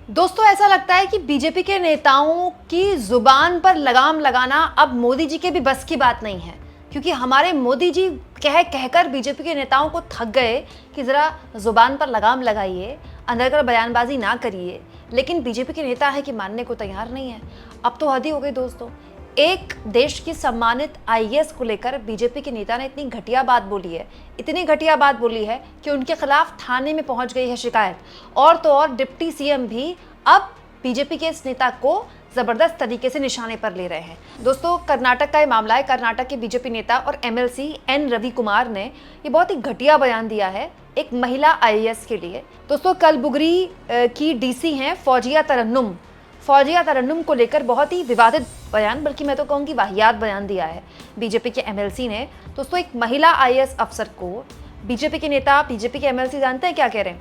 दोस्तों, ऐसा लगता है कि बीजेपी के नेताओं की जुबान पर लगाम लगाना अब मोदी जी के भी बस की बात नहीं है, क्योंकि हमारे मोदी जी कह कहकर बीजेपी के नेताओं को थक गए कि ज़रा जुबान पर लगाम लगाइए, अंदर कर बयानबाजी ना करिए। लेकिन बीजेपी के नेता है कि मानने को तैयार नहीं है। अब तो हद ही हो गई दोस्तों। एक देश की सम्मानित आईएएस को लेकर बीजेपी के नेता ने इतनी घटिया बात बोली है, इतनी घटिया बात बोली है कि उनके खिलाफ थाने में पहुंच गई है शिकायत। और तो और डिप्टी सीएम भी अब बीजेपी के इस नेता को जबरदस्त तरीके से निशाने पर ले रहे हैं। दोस्तों, कर्नाटक का ये मामला है। कर्नाटक के बीजेपी नेता और एमएलसी एन रवि कुमार ने ये बहुत ही घटिया बयान दिया है एक महिला आईएएस के लिए। दोस्तों, कलबुर्गी की डीसी हैं फौजिया तरन्नुम को लेकर बहुत ही विवादित बयान, बल्कि मैं तो कहूँगी वाहियात बयान दिया है बीजेपी के एमएलसी ने। दोस्तों, एक महिला आईएएस अफसर को बीजेपी के नेता, बीजेपी के एमएलसी जानते हैं क्या कह रहे हैं?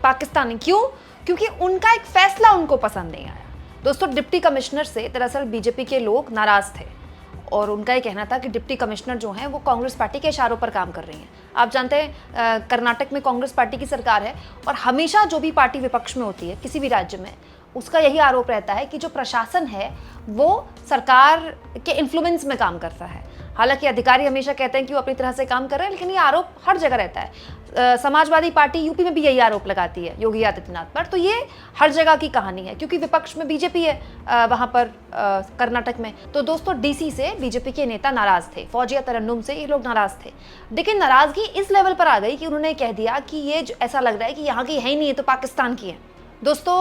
पाकिस्तानी। क्यों? क्योंकि उनका एक फैसला उनको पसंद नहीं आया। दोस्तों, डिप्टी कमिश्नर से दरअसल बीजेपी के लोग नाराज थे और उनका ये कहना था कि डिप्टी कमिश्नर जो हैं वो कांग्रेस पार्टी के इशारों पर काम कर रही हैं। आप जानते हैं कर्नाटक में कांग्रेस पार्टी की सरकार है और हमेशा जो भी पार्टी विपक्ष में होती है किसी भी राज्य में, उसका यही आरोप रहता है कि जो प्रशासन है वो सरकार के इन्फ्लुएंस में काम करता है। हालांकि अधिकारी हमेशा कहते हैं कि वो अपनी तरह से काम कर रहे हैं, लेकिन ये आरोप हर जगह रहता है। समाजवादी पार्टी यूपी में भी यही आरोप लगाती है योगी आदित्यनाथ पर। तो ये हर जगह की कहानी है, क्योंकि विपक्ष में बीजेपी है वहाँ पर कर्नाटक में। तो दोस्तों, डीसी से बीजेपी के नेता नाराज थे, फौजिया तरन्नुम से ये लोग नाराज थे। लेकिन नाराजगी इस लेवल पर आ गई कि उन्होंने कह दिया कि ये ऐसा लग रहा है कि यहाँ की है ही नहीं है, तो पाकिस्तान की है। दोस्तों,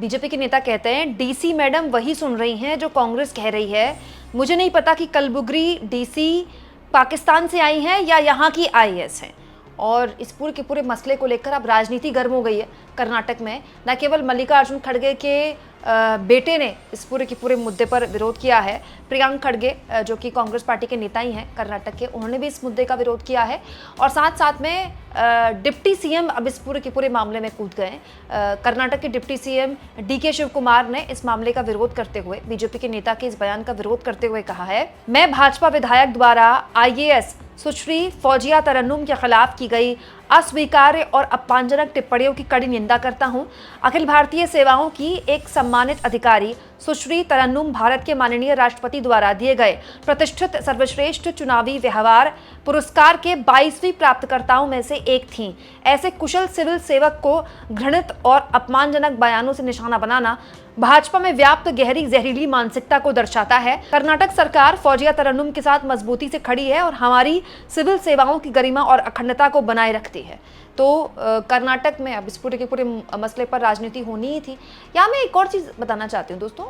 बीजेपी के नेता कहते हैं डीसी मैडम वही सुन रही हैं जो कांग्रेस कह रही है। मुझे नहीं पता कि कलबुर्गी डीसी पाकिस्तान से आई हैं या यहाँ की आईएएस हैं। और इस पूरे के पूरे मसले को लेकर अब राजनीति गर्म हो गई है कर्नाटक में। न केवल मल्लिकार्जुन खड़गे के बेटे ने इस पूरे के पूरे मुद्दे पर विरोध किया है, प्रियंक खड़गे जो कि कांग्रेस पार्टी के नेता ही हैं कर्नाटक के, उन्होंने भी इस मुद्दे का विरोध किया है। और साथ साथ में डिप्टी सीएम अब इस पूरे के पूरे मामले में कूद गए। कर्नाटक के डिप्टी सीएम डीके शिव कुमार ने इस मामले का विरोध करते हुए, बीजेपी के नेता के इस बयान का विरोध करते हुए कहा है, मैं भाजपा विधायक द्वारा आईएएस सुश्री फौजिया तरन्नुम के खिलाफ की गई अस्वीकार्य और अपमानजनक टिप्पणियों की कड़ी निंदा करता हूं। अखिल भारतीय सेवाओं की एक सम्मानित अधिकारी सुश्री तरन्नुम भारत के माननीय राष्ट्रपति द्वारा दिए गए प्रतिष्ठित सर्वश्रेष्ठ चुनावी व्यवहार पुरस्कार के 22वीं प्राप्तकर्ताओं में से एक थीं। ऐसे कुशल सिविल सेवक को घृणित और अपमानजनक बयानों से निशाना बनाना भाजपा में व्याप्त गहरी जहरीली मानसिकता को दर्शाता है। कर्नाटक सरकार फौजिया तरन्नुम के साथ मजबूती से खड़ी है और हमारी सिविल सेवाओं की गरिमा और अखंडता को बनाए रखती है। तो कर्नाटक में अब इस पूरे के पूरे मसले पर राजनीति होनी ही थी। यहाँ मैं एक और चीज़ बताना चाहती हूँ दोस्तों,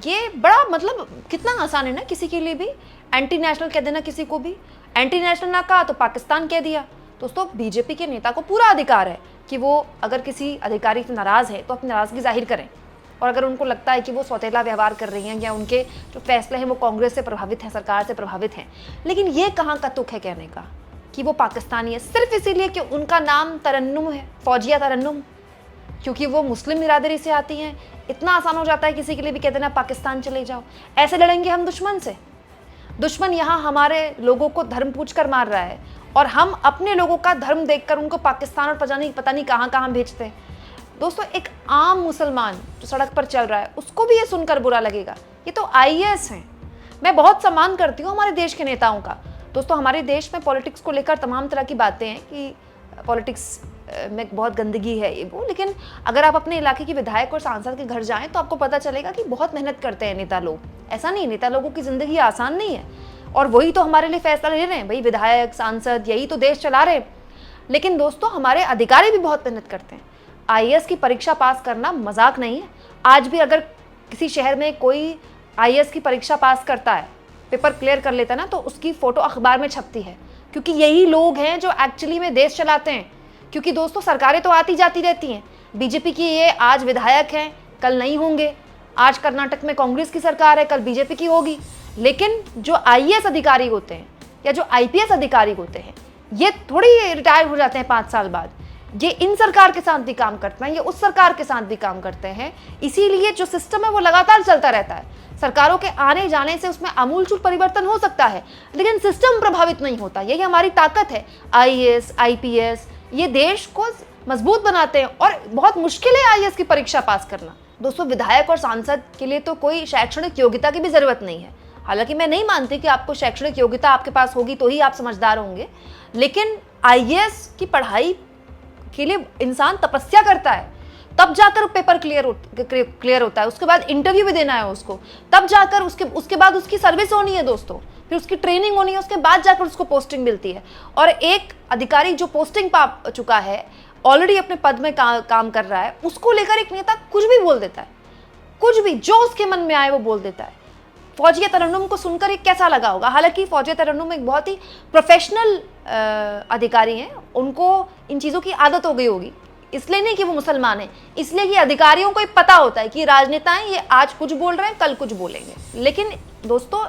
ये बड़ा मतलब कितना आसान है ना किसी के लिए भी एंटी नेशनल कह देना, किसी को भी एंटी नेशनल ना कहा तो पाकिस्तान कह दिया। दोस्तों, बीजेपी के नेता को पूरा अधिकार है कि वो अगर किसी अधिकारी से नाराज़ है तो अपनी नाराज़गी जाहिर करें, और अगर उनको लगता है कि वो सौतेला व्यवहार कर रही हैं या उनके जो फैसले हैं वो कांग्रेस से प्रभावित हैं, सरकार से प्रभावित हैं। लेकिन ये कहाँ का तुक है कहने का कि वो पाकिस्तानी है सिर्फ इसीलिए कि उनका नाम तरन्नुम है, फौजिया तरन्नुम, क्योंकि वो मुस्लिम बिरादरी से आती हैं। इतना आसान हो जाता है किसी के लिए भी कह देना पाकिस्तान चले जाओ। ऐसे लड़ेंगे हम दुश्मन से? दुश्मन यहाँ हमारे लोगों को धर्म पूछ कर मार रहा है और हम अपने लोगों का धर्म देखकर उनको पाकिस्तान और पता नहीं कहाँ भेजते हैं। दोस्तों, एक आम मुसलमान जो सड़क पर चल रहा है उसको भी ये सुनकर बुरा लगेगा। ये तो आईएएस हैं। मैं बहुत सम्मान करती हूँ हमारे देश के नेताओं का। दोस्तों, हमारे देश में पॉलिटिक्स को लेकर तमाम तरह की बातें हैं कि पॉलिटिक्स में बहुत गंदगी है ये वो, लेकिन अगर आप अपने इलाके के विधायक और सांसद के घर जाएं तो आपको पता चलेगा कि बहुत मेहनत करते हैं नेता लोग। ऐसा नहीं, नेता लोगों की ज़िंदगी आसान नहीं है और वही तो हमारे लिए फैसला ले रहे हैं। भाई विधायक सांसद यही तो देश चला रहे हैं। लेकिन दोस्तों, हमारे अधिकारी भी बहुत मेहनत करते हैं। आईएएस की परीक्षा पास करना मजाक नहीं है। आज भी अगर किसी शहर में कोई आईएएस की परीक्षा पास करता है, पेपर क्लियर कर लेता है ना, तो उसकी फ़ोटो अखबार में छपती है, क्योंकि यही लोग हैं जो एक्चुअली में देश चलाते हैं। क्योंकि दोस्तों, सरकारें तो आती जाती रहती हैं। बीजेपी की ये आज विधायक हैं, कल नहीं होंगे। आज कर्नाटक में कांग्रेस की सरकार है, कल बीजेपी की होगी। लेकिन जो आईएएस अधिकारी होते हैं या जो आईपीएस अधिकारी होते हैं, ये थोड़ी रिटायर हो जाते हैं 5 साल बाद। ये इन सरकार के साथ भी काम करते हैं, ये उस सरकार के साथ भी काम करते हैं। इसीलिए जो सिस्टम है वो लगातार चलता रहता है। सरकारों के आने जाने से उसमें आमूलचूल परिवर्तन हो सकता है, लेकिन सिस्टम प्रभावित नहीं होता। यही हमारी ताकत है। आईएएस, आईपीएस ये देश को मजबूत बनाते हैं। और बहुत मुश्किल है आईएएस की परीक्षा पास करना। दोस्तों, विधायक और सांसद के लिए तो कोई शैक्षणिक योग्यता की भी जरूरत नहीं है। हालांकि मैं नहीं मानती कि आपको शैक्षणिक योग्यता आपके पास होगी तो ही आप समझदार होंगे, लेकिन आईएएस की पढ़ाई के लिए इंसान तपस्या करता है, तब जाकर पेपर क्लियर होता है। उसके बाद इंटरव्यू भी देना है उसको, तब जाकर उसके बाद उसकी सर्विस होनी है दोस्तों, फिर उसकी ट्रेनिंग होनी है, उसके बाद जाकर उसको पोस्टिंग मिलती है। और एक अधिकारी जो पोस्टिंग पा चुका है, ऑलरेडी अपने पद में काम कर रहा है, उसको लेकर एक नेता कुछ भी बोल देता है, कुछ भी जो उसके मन में आए वो बोल देता है। फौजिया तरन्नुम को सुनकर ये कैसा लगा होगा? हालांकि फौजिया तरन्नुम एक बहुत ही प्रोफेशनल अधिकारी हैं, उनको इन चीज़ों की आदत हो गई होगी। इसलिए नहीं कि वो मुसलमान हैं, इसलिए कि अधिकारियों को पता होता है कि राजनेता हैं, ये आज कुछ बोल रहे हैं, कल कुछ बोलेंगे। लेकिन दोस्तों,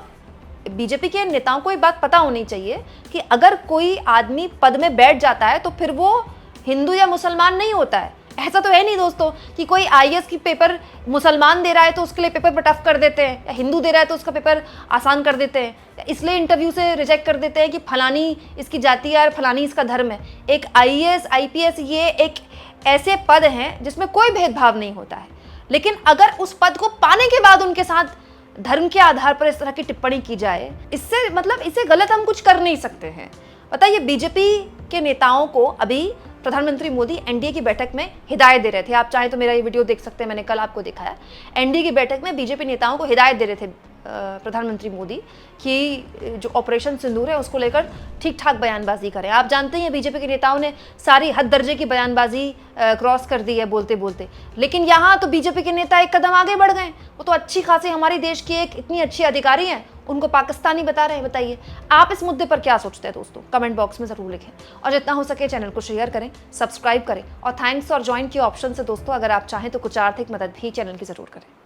बीजेपी के नेताओं को ये बात पता होनी चाहिए कि अगर कोई आदमी पद में बैठ जाता है तो फिर वो हिंदू या मुसलमान नहीं होता है। ऐसा तो है नहीं दोस्तों कि कोई आईएएस की पेपर मुसलमान दे रहा है तो उसके लिए पेपर टफ कर देते हैं, या हिंदू दे रहा है तो उसका पेपर आसान कर देते हैं, इसलिए इंटरव्यू से रिजेक्ट कर देते हैं कि फलानी इसकी जाति है और फलानी इसका धर्म है। एक आईएएस आईपीएस ये एक ऐसे पद हैं जिसमें कोई भेदभाव नहीं होता है। लेकिन अगर उस पद को पाने के बाद उनके साथ धर्म के आधार पर इस तरह की टिप्पणी की जाए, इससे मतलब इससे गलत हम कुछ कर नहीं सकते हैं। पता है, ये बीजेपी के नेताओं को अभी प्रधानमंत्री मोदी एनडीए की बैठक में हिदायत दे रहे थे। आप चाहें तो मेरा ये वीडियो देख सकते हैं, मैंने कल आपको दिखाया। एनडीए की बैठक में बीजेपी नेताओं को हिदायत दे रहे थे प्रधानमंत्री मोदी कि जो ऑपरेशन सिंदूर है उसको लेकर ठीक ठाक बयानबाजी करें। आप जानते हैं बीजेपी के नेताओं ने सारी हद दर्जे की बयानबाजी क्रॉस कर दी है बोलते बोलते। लेकिन यहाँ तो बीजेपी के नेता एक कदम आगे बढ़ गए। वो तो अच्छी खासी हमारी देश की एक इतनी अच्छी अधिकारी हैं, उनको पाकिस्तानी बता रहे हैं। बताइए आप इस मुद्दे पर क्या सोचते हैं दोस्तों? कमेंट बॉक्स में ज़रूर लिखें और जितना हो सके चैनल को शेयर करें, सब्सक्राइब करें और थैंक्स और ज्वाइन के ऑप्शन से दोस्तों अगर आप चाहें तो कुछ आर्थिक मदद भी चैनल की ज़रूर करें।